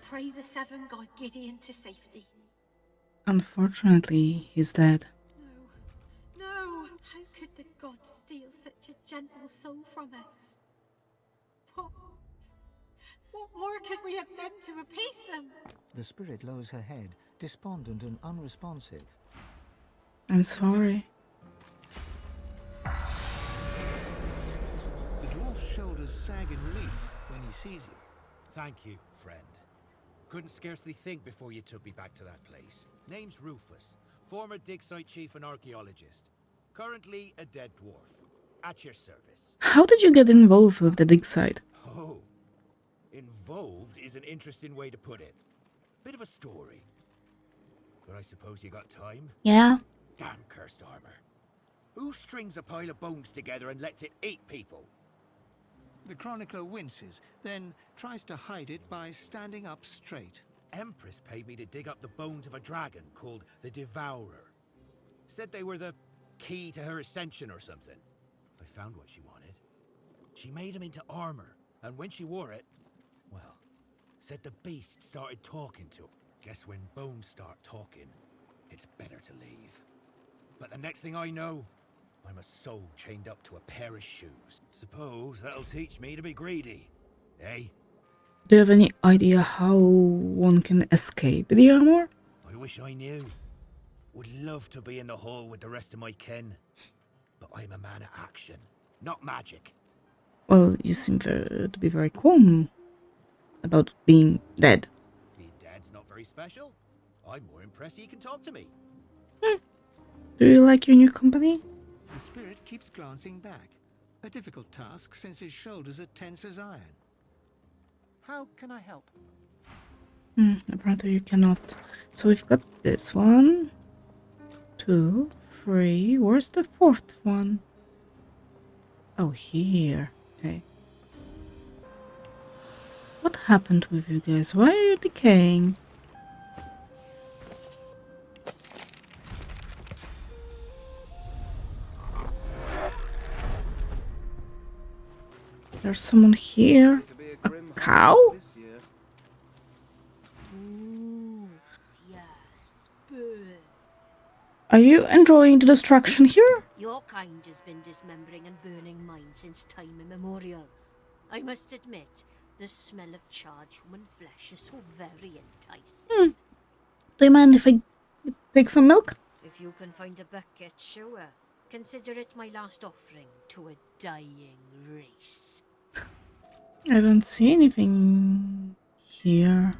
pray the seven guide Gideon to safety. Unfortunately, he's dead. No, no! How could the gods steal such a gentle soul from us? What more could we have done to appease them? The spirit lowers her head, despondent and unresponsive. I'm sorry. The dwarf's shoulders sag in relief when he sees you. Thank you, friend. Couldn't scarcely think before you took me back to that place. Name's Rufus, former dig site chief and archaeologist. Currently a dead dwarf. At your service. How did you get involved with the dig site? Oh, involved is an interesting way to put it. Bit of a story. But I suppose you got time? Yeah. Damn cursed armor. Who strings a pile of bones together and lets it eat people? The chronicler winces, then tries to hide it by standing up straight. Empress paid me to dig up the bones of a dragon called the Devourer. Said they were the key to her ascension or something. I found what she wanted. She made him into armor, and when she wore it, well, said the beast started talking to him. Guess when bones start talking, it's better to leave. But the next thing I know, I'm a soul chained up to a pair of shoes. Suppose that'll teach me to be greedy, eh? Do you have any idea how one can escape the armor? I wish I knew. Would love to be in the hall with the rest of my kin. But I'm a man of action, not magic. Well, you seem to be very calm about being dead. Being dead's not very special. I'm more impressed he can talk to me. Do you like your new company? The spirit keeps glancing back. A difficult task since his shoulders are tense as iron. How can I help? Apparently you cannot. So we've got this one, 2, 3. Where's the fourth one? Oh, here. Okay. What happened with you guys? Why are you decaying? There's someone here. A cow? Are you enjoying the destruction here? Your kind has been dismembering and burning mine since time immemorial. I must admit, the smell of charred human flesh is so very enticing. Do you mind if I take some milk? If you can find a bucket, sure. Consider it my last offering to a dying race. I don't see anything here.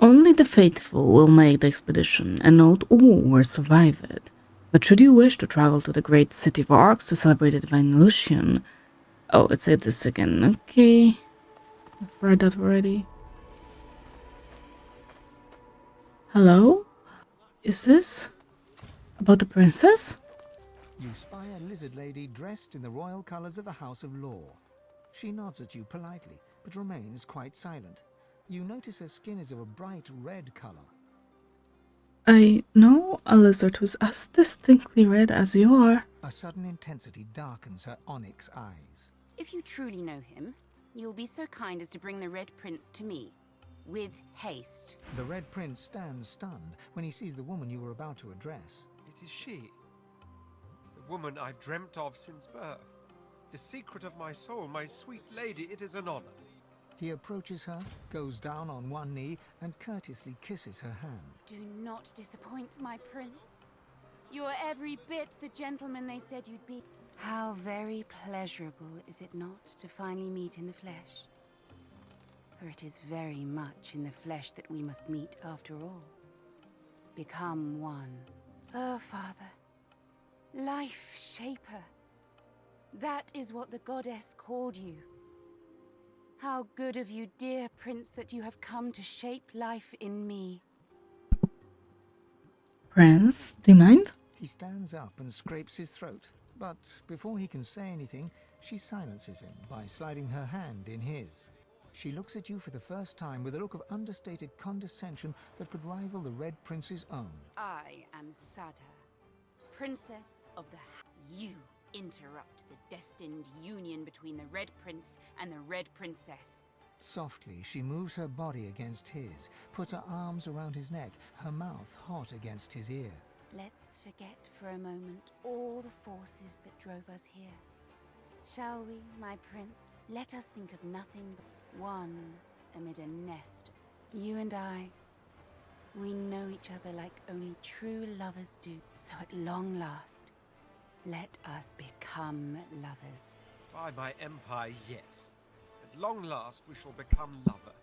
Only the faithful will make the expedition, and not all will survive it. But should you wish to travel to the great city of Arx to celebrate the divine illusion... Oh, it said this again. Okay. I've read that already. Hello? Is this about the princess? You spy a lizard lady dressed in the royal colors of the House of Law. She nods at you politely, but remains quite silent. You notice her skin is of a bright red color. I know a lizard who's as distinctly red as you are. A sudden intensity darkens her onyx eyes. If you truly know him, you'll be so kind as to bring the Red Prince to me. With haste. The Red Prince stands stunned when he sees the woman you were about to address. It is she. The woman I've dreamt of since birth. The secret of my soul, my sweet lady, it is an honor. He approaches her, goes down on one knee, and courteously kisses her hand. Do not disappoint, my prince. You are every bit the gentleman they said you'd be. How very pleasurable, is it not, to finally meet in the flesh? For it is very much in the flesh that we must meet after all. Become one. Oh, Father. Life shaper. That is what the goddess called you. How good of you, dear prince, that you have come to shape life in me. Prince, do you mind? He stands up and scrapes his throat, but before he can say anything, she silences him by sliding her hand in his. She looks at you for the first time with a look of understated condescension that could rival the Red Prince's own. I am Sada, Princess of the You interrupt the destined union between the Red Prince and the Red Princess. Softly, she moves her body against his, puts her arms around his neck, her mouth hot against his ear. Let's forget for a moment all the forces that drove us here. Shall we, my prince? Let us think of nothing but one amid a nest. You and I, we know each other like only true lovers do. So at long last, let us become lovers. By my empire, yes. At long last, we shall become lover.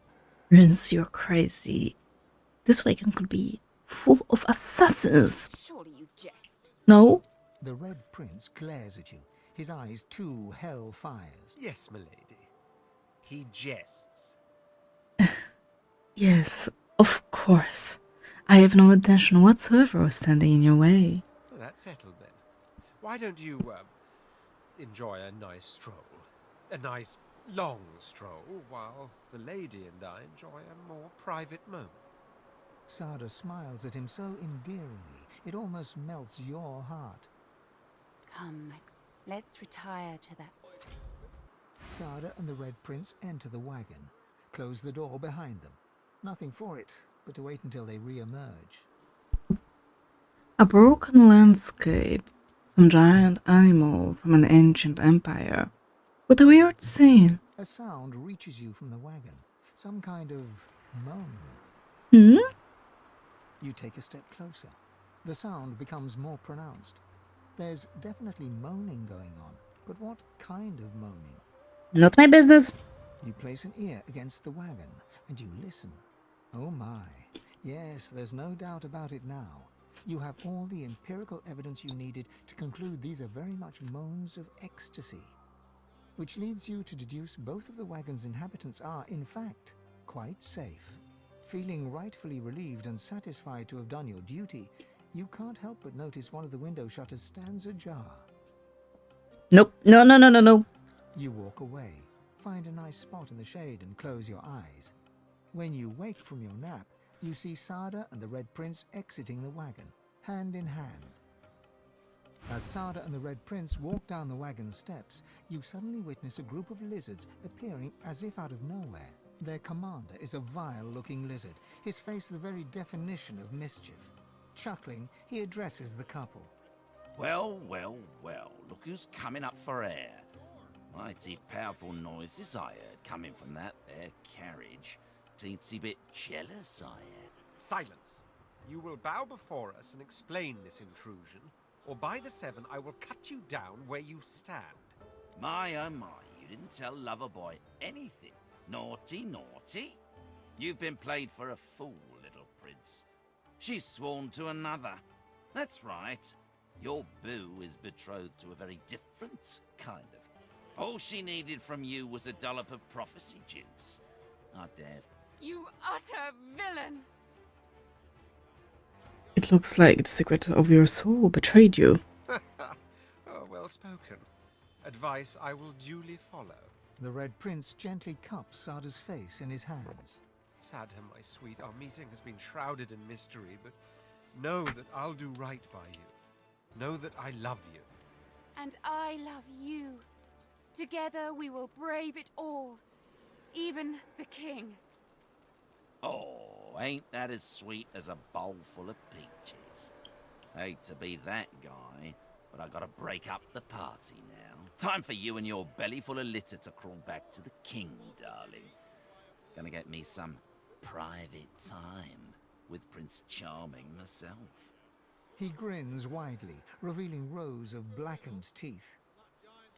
Prince, you're crazy. This wagon could be full of assassins. Surely you jest. No? The Red Prince glares at you, his eyes two hell fires. Yes, milady. He jests. Yes, of course. I have no intention whatsoever of standing in your way. Well, that's settled then. Why don't you, enjoy a nice stroll? A nice, long stroll, while the lady and I enjoy a more private moment. Sada smiles at him so endearingly, it almost melts your heart. Come, let's retire to that. Sada and the Red Prince enter the wagon, close the door behind them. Nothing for it but to wait until they re-emerge. A broken landscape. Some giant animal from an ancient empire. What a weird scene. A sound reaches you from the wagon, some kind of moan. Hmm? You take a step closer. The sound becomes more pronounced. There's definitely moaning going on, but what kind of moaning? Not my business. You place an ear against the wagon, and you listen. Oh my. Yes, there's no doubt about it now. You have all the empirical evidence you needed to conclude these are very much moans of ecstasy. Which leads you to deduce both of the wagon's inhabitants are, in fact, quite safe. Feeling rightfully relieved and satisfied to have done your duty, you can't help but notice one of the window shutters stands ajar. Nope. No. You walk away, find a nice spot in the shade and close your eyes. When you wake from your nap, you see Sada and the Red Prince exiting the wagon, hand in hand. As Sada and the Red Prince walk down the wagon steps, you suddenly witness a group of lizards appearing as if out of nowhere. Their commander is a vile-looking lizard, his face the very definition of mischief. Chuckling, he addresses the couple. Well, look who's coming up for air. Mighty powerful noises I heard coming from that there carriage. Teensy bit jealous I am. Silence. You will bow before us and explain this intrusion, or by the seven I will cut you down where you stand. My oh my, you didn't tell Loverboy anything. Naughty. You've been played for a fool, little prince. She's sworn to another. That's right. Your boo is betrothed to a very different kind of. All she needed from you was a dollop of prophecy juice. I dare. You utter villain! It looks like the secret of your soul betrayed you. Oh, well spoken. Advice I will duly follow. The Red Prince gently cups Sada's face in his hands. Sada, my sweet, our meeting has been shrouded in mystery, but know that I'll do right by you. Know that I love you. And I love you. Together we will brave it all. Even the king. Oh, ain't that as sweet as a bowl full of peaches? Hate to be that guy, But I gotta break up the party now. Time for you and your belly full of litter to crawl back to the king, darling. Gonna get me some private time with Prince Charming myself. He grins widely, revealing rows of blackened teeth.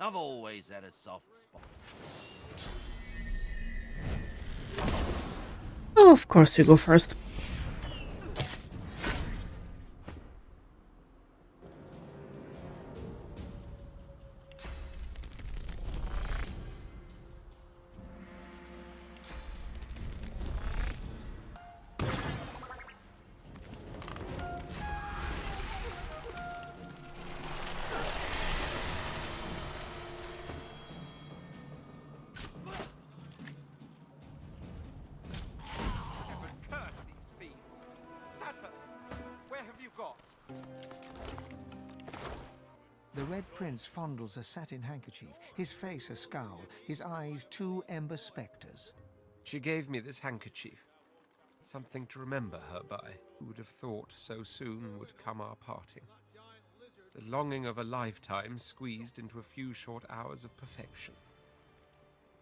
I've always had a soft spot. Oh, of course you go first. Curse these fiends! Saturn, where have you got? The Red Prince fondles a satin handkerchief, his face a scowl, his eyes two ember spectres. She gave me this handkerchief. Something to remember her by. Who would have thought so soon would come our parting? The longing of a lifetime squeezed into a few short hours of perfection.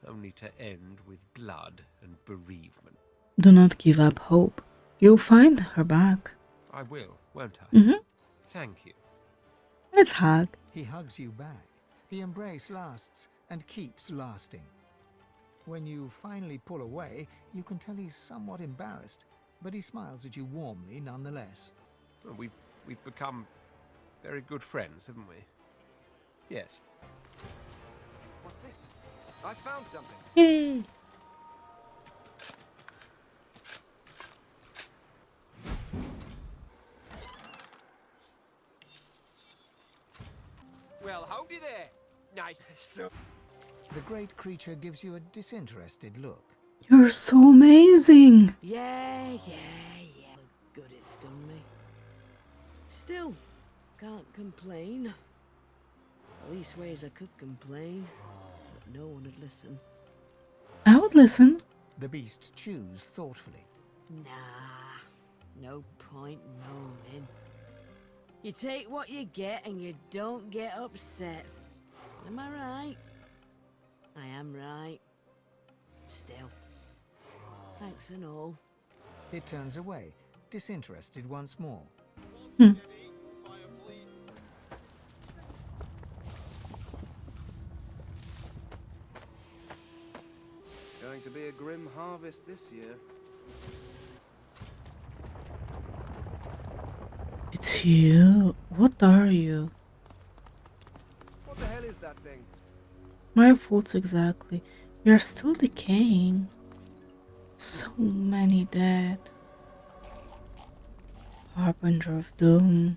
Only to end with blood and bereavement. Do not give up hope. You'll find her back. I will, won't I? Mm-hmm. Thank you. Let's hug. He hugs you back. The embrace lasts and keeps lasting. When you finally pull away, you can tell he's somewhat embarrassed, but he smiles at you warmly nonetheless. Well, we've become very good friends, haven't we? Yes. What's this? I found something. Yay! Well, howdy there. Nice. So The great creature gives you a disinterested look. You're so amazing. Yeah. Look good it's done me. Still, can't complain. At least ways I could complain, but no one would listen. I would listen. The beast chews thoughtfully. Nah, no point moaning. You take what you get and you don't get upset. Am I right? I am right. Still, thanks and all. It turns away, disinterested once more. Going to be a grim harvest this year. It's you. What are you? What the hell is that thing? My thoughts exactly. You're still decaying. So many dead. Harbinger of doom.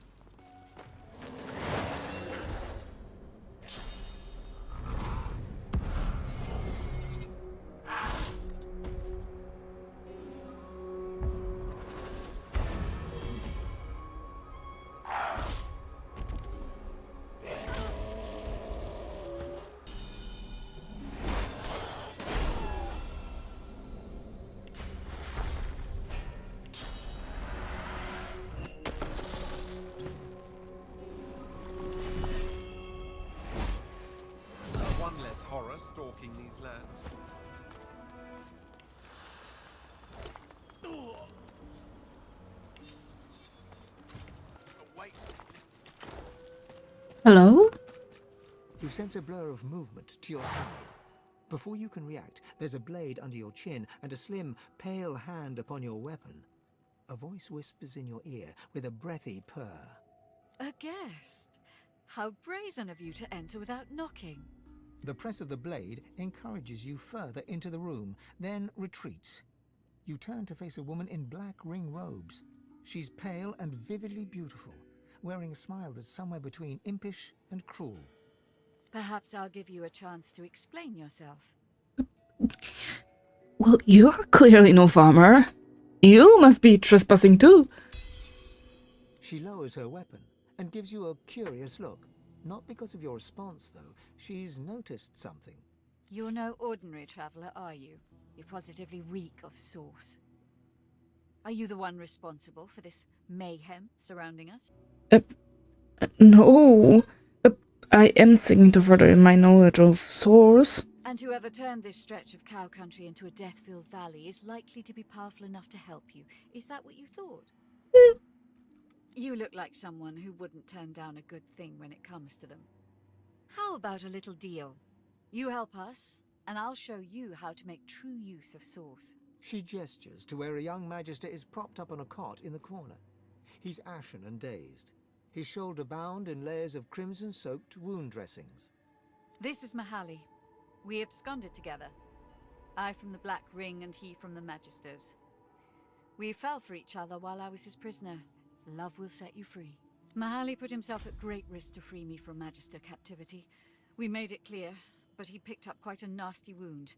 one less horror stalking these lands. Hello? You sense a blur of movement to your side. Before you can react, there's a blade under your chin and a slim, pale hand upon your weapon. A voice whispers in your ear with a breathy purr. A guest? How brazen of you to enter without knocking. The press of the blade encourages you further into the room, then retreats. You turn to face a woman in black ring robes. She's pale and vividly beautiful, wearing a smile that's somewhere between impish and cruel. Perhaps I'll give you a chance to explain yourself. Well, you're clearly no farmer. You must be trespassing too. She lowers her weapon and gives you a curious look. Not because of your response, though. She's noticed something. You're no ordinary traveler, are you? You positively reek of sauce. Are you the one responsible for this mayhem surrounding us? No. I am seeking to further my knowledge of Source. And whoever turned this stretch of cow country into a death-filled valley is likely to be powerful enough to help you. Is that what you thought? You look like someone who wouldn't turn down a good thing when it comes to them. How about a little deal? You help us, and I'll show you how to make true use of Source. She gestures to where a young magister is propped up on a cot in the corner. He's ashen and dazed, his shoulder bound in layers of crimson-soaked wound dressings. This is Mahali. We absconded together. I from the Black Ring and he from the Magisters. We fell for each other while I was his prisoner. Love will set you free. Mahali put himself at great risk to free me from Magister captivity. We made it clear, but he picked up quite a nasty wound.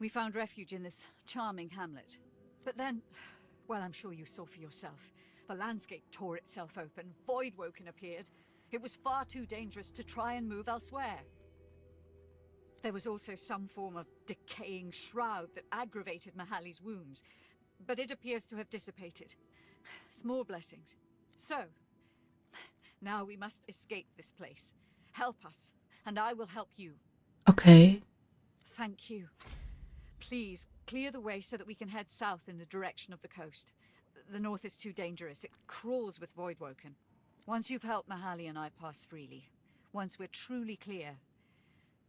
We found refuge in this charming hamlet. But then, well, I'm sure you saw for yourself. The landscape tore itself open, Voidwoken appeared. It was far too dangerous to try and move elsewhere. There was also some form of decaying shroud that aggravated Mahali's wounds, but it appears to have dissipated. Small blessings. So, now we must escape this place. Help us, and I will help you. Okay. Thank you. Please, clear the way so that we can head south in the direction of the coast. The north is too dangerous. It crawls with Voidwoken. Once you've helped Mahali and I pass freely, once we're truly clear,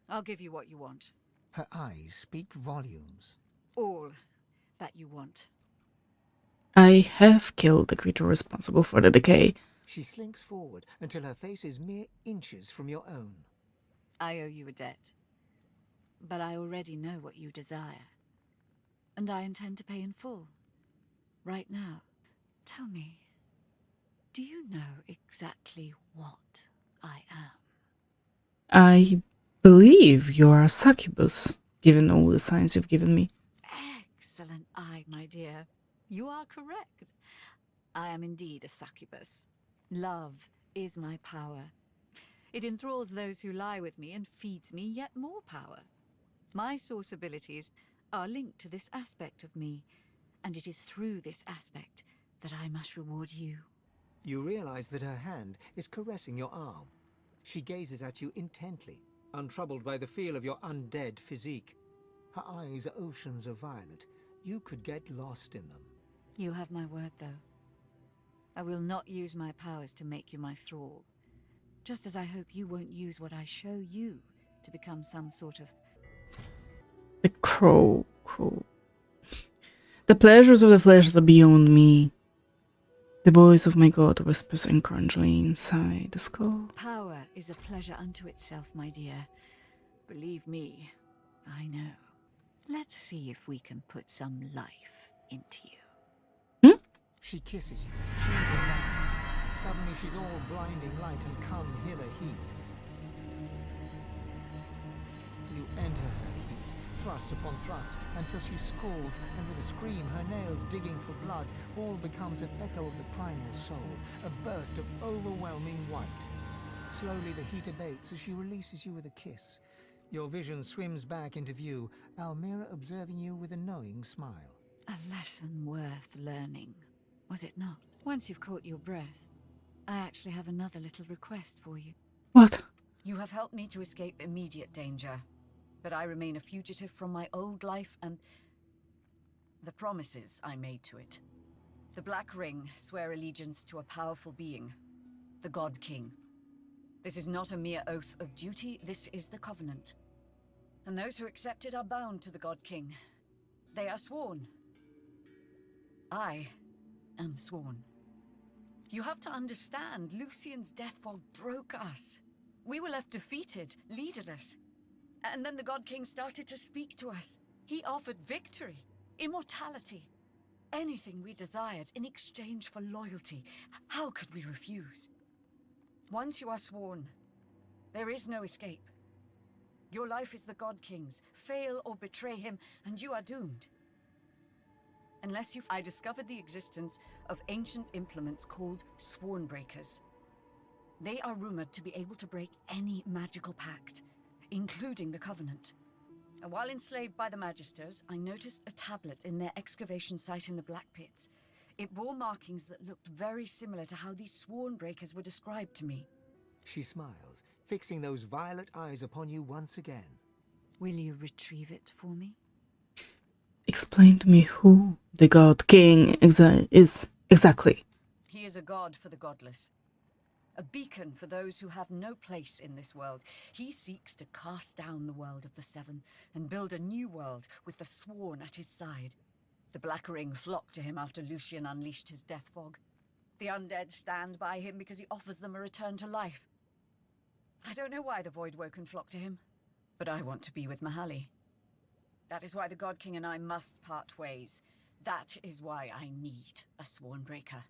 I'll give you what you want. Her eyes speak volumes. All that you want. I have killed the creature responsible for the decay. She slinks forward until her face is mere inches from your own. I owe you a debt. But I already know what you desire. And I intend to pay in full. Right now. Tell me, do you know exactly what I am? I believe you are a succubus, given all the signs you've given me. Excellent eye, my dear. You are correct. I am indeed a succubus. Love is my power. It enthralls those who lie with me and feeds me yet more power. My source abilities are linked to this aspect of me, and it is through this aspect that I must reward you. You realize that her hand is caressing your arm. She gazes at you intently, untroubled by the feel of your undead physique. Her eyes are oceans of violet. You could get lost in them. You have my word, though. I will not use my powers to make you my thrall. Just as I hope you won't use what I show you to become some sort of... The crow. The pleasures of the flesh are beyond me. The voice of my god whispers encouragingly inside the skull. Power is a pleasure unto itself, my dear. Believe me, I know. Let's see if we can put some life into you. She kisses you, she devours. Suddenly she's all blinding light and come hither heat. You enter her heat, thrust upon thrust, until she scalds, and with a scream, her nails digging for blood, all becomes an echo of the primal soul, a burst of overwhelming white. Slowly the heat abates as she releases you with a kiss. Your vision swims back into view, Almira observing you with a knowing smile. A lesson worth learning, was it not? Once you've caught your breath, I actually have another little request for you. What? You have helped me to escape immediate danger, but I remain a fugitive from my old life and the promises I made to it. The Black Ring swear allegiance to a powerful being, the God King. This is not a mere oath of duty, this is the Covenant. And those who accept it are bound to the God King. They are sworn. I am sworn. You have to understand, Lucian's death fog broke us. We were left defeated, leaderless. And then the God King started to speak to us. He offered victory, immortality, anything we desired in exchange for loyalty. How could we refuse? Once you are sworn, there is no escape. Your life is the God King's. Fail or betray him, and you are doomed. I discovered the existence of ancient implements called Swornbreakers. They are rumored to be able to break any magical pact, including the Covenant. And while enslaved by the Magisters, I noticed a tablet in their excavation site in the Black Pits. It bore markings that looked very similar to how these Swornbreakers were described to me. She smiles, fixing those violet eyes upon you once again. Will you retrieve it for me? Explain to me who the God King is exactly. He is a god for the godless. A beacon for those who have no place in this world. He seeks to cast down the world of the Seven and build a new world with the Sworn at his side. The Black Ring flocked to him after Lucian unleashed his death fog. The undead stand by him because he offers them a return to life. I don't know why the Voidwoken flock to him, but I want to be with Mahali. That is why the God King and I must part ways. That is why I need a Swornbreaker.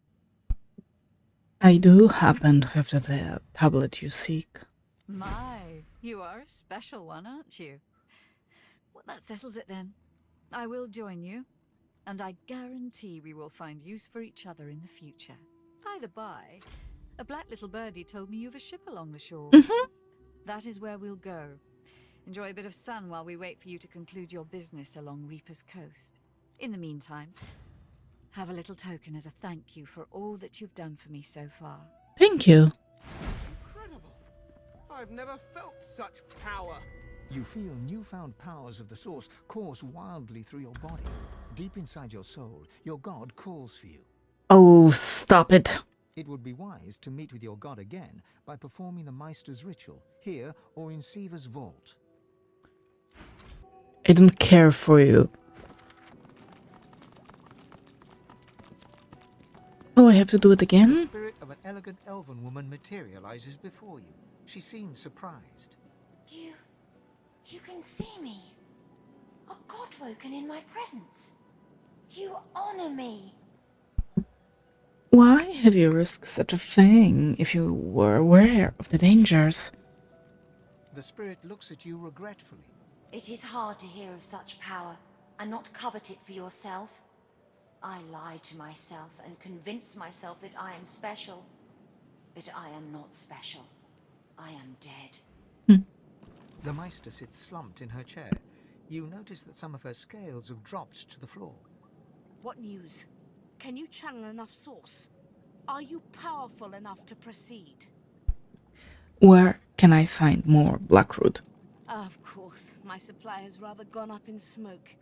I do happen to have the tablet you seek. My, you are a special one, aren't you? Well, that settles it then. I will join you, and I guarantee we will find use for each other in the future. By the by, a black little birdie told me you have a ship along the shore. That is where we'll go. Enjoy a bit of sun while we wait for you to conclude your business along Reaper's Coast. In the meantime, have a little token as a thank you for all that you've done for me so far. Thank you. Incredible! I've never felt such power. You feel newfound powers of the source course wildly through your body. Deep inside your soul, your god calls for you. Oh, stop it. It would be wise to meet with your god again by performing the Meister's ritual, here or in Siva's vault. I don't care for you. Oh, I have to do it The again? spirit of an elegant elven woman materializes before you. She seems surprised. You can see me. A god woken in my presence. You honor me. Why have you risked such a thing if you were aware of the dangers? The spirit looks at you regretfully. It is hard to hear of such power and not covet it for yourself. I lie to myself and convince myself that I am special. But I am not special. I am dead. The Meister sits slumped in her chair. You notice that some of her scales have dropped to the floor. What news? Can you channel enough source? Are you powerful enough to proceed? Where can I find more Blackroot? Of course, my supply has rather gone up in smoke.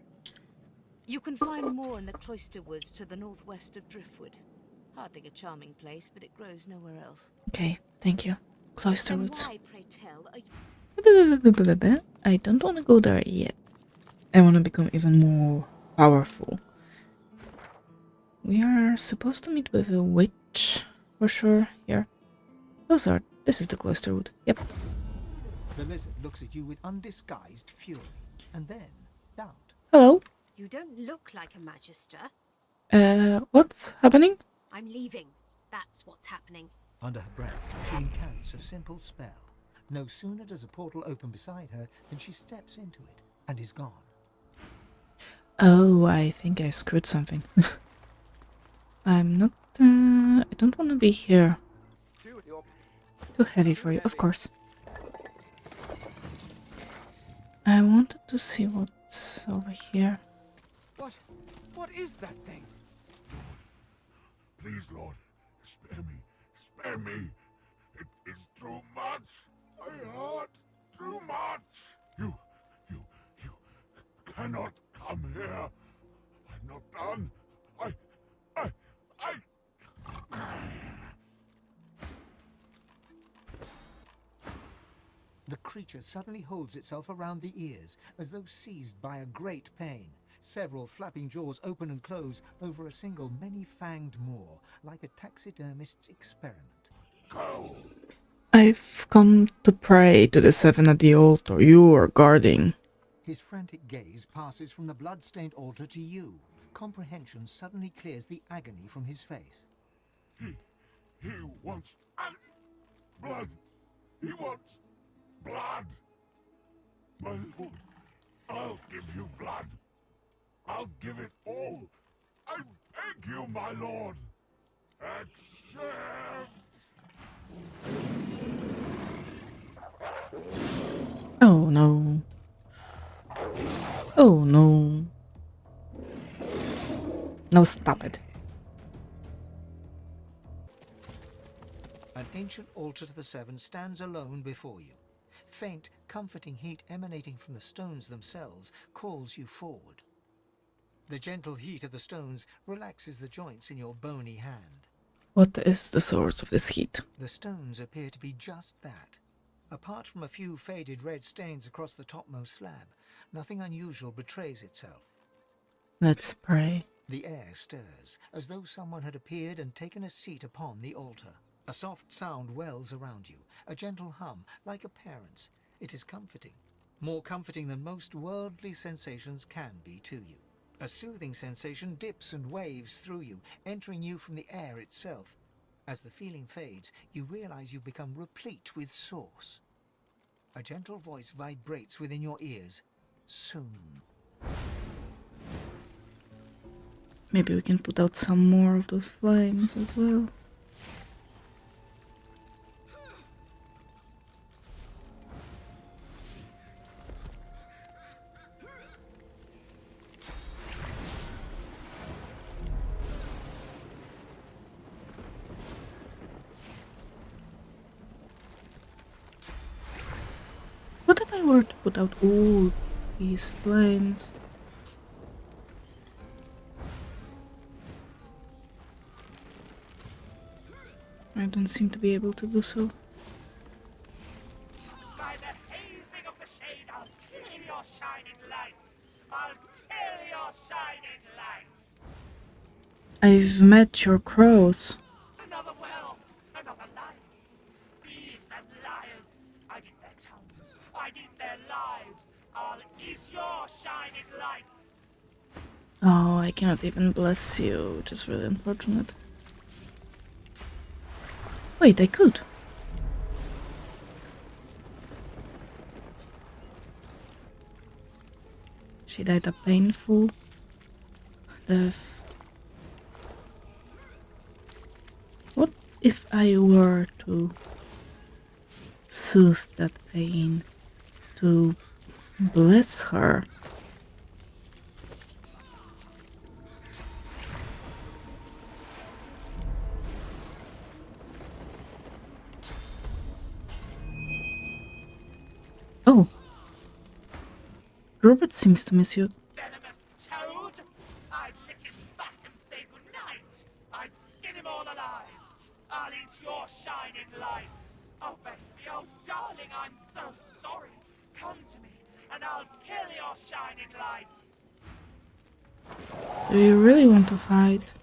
You can find more in the cloister woods to the northwest of Driftwood. Hardly a charming place, but it grows nowhere else. Okay, thank you. Cloister Then Woods. why, pray tell, are you... I don't want to go there yet. I want to become even more powerful. We are supposed to meet with a witch, for sure, here. This is the Cloister Wood, yep. The lizard looks at you with undisguised fury, and then doubt. Hello. You don't look like a magister. What's happening? I'm leaving. That's what's happening. Under her breath, she incants a simple spell. No sooner does a portal open beside her than she steps into it and is gone. Oh, I think I screwed something. I'm not... I don't want to be here. Too heavy for you, of course. I wanted to see what's over here. What is that thing? Please, Lord, spare me. Spare me. It is too much. I hurt too much. You cannot come here. I'm not done. The creature suddenly holds itself around the ears, as though seized by a great pain. Several flapping jaws open and close over a single many-fanged maw, like a taxidermist's experiment. Go! I've come to pray to the seven at the altar you are guarding. His frantic gaze passes from the blood-stained altar to you. Comprehension suddenly clears the agony from his face. He wants blood. He wants blood. My lord, I'll give you blood. I'll give it all. I beg you, my lord. Accept. Oh no. Oh no. No, stop it. An An ancient altar to the Seven stands alone before you. Faint, comforting heat emanating from the stones themselves calls you forward. The gentle heat of the stones relaxes the joints in your bony hand. What is the source of this heat? The stones appear to be just that. Apart from a few faded red stains across the topmost slab, nothing unusual betrays itself. Let's pray. The air stirs, as though someone had appeared and taken a seat upon the altar. A soft sound wells around you, a gentle hum, like a parent's. It is comforting, more comforting than most worldly sensations can be to you. A soothing sensation dips and waves through you, entering you from the air itself. As the feeling fades, you realize you become replete with source. A gentle voice vibrates within your ears. Soon. Maybe we can put out some more of those flames as well. What if I were to put out all these flames? I don't seem to be able to do so. By the hazing of the shade, I'll kill your shining lights! I'll kill your shining lights! I've met your crows. Another world, another life. Thieves and liars. I'd eat their tongues. I'd eat their lives. I'll eat your shining lights. Oh, I cannot even bless you, which is really unfortunate. Wait, I could. She died a painful death. What if I were to soothe that pain, to bless her? Oh. Robert seems to miss you. Venomous toad! I'd lick his back and say goodnight. I'd skin him all alive. I'll eat your shining lights. Oh, baby, oh, darling, I'm so sorry. Come to me, and I'll kill your shining lights. Do you really want to fight?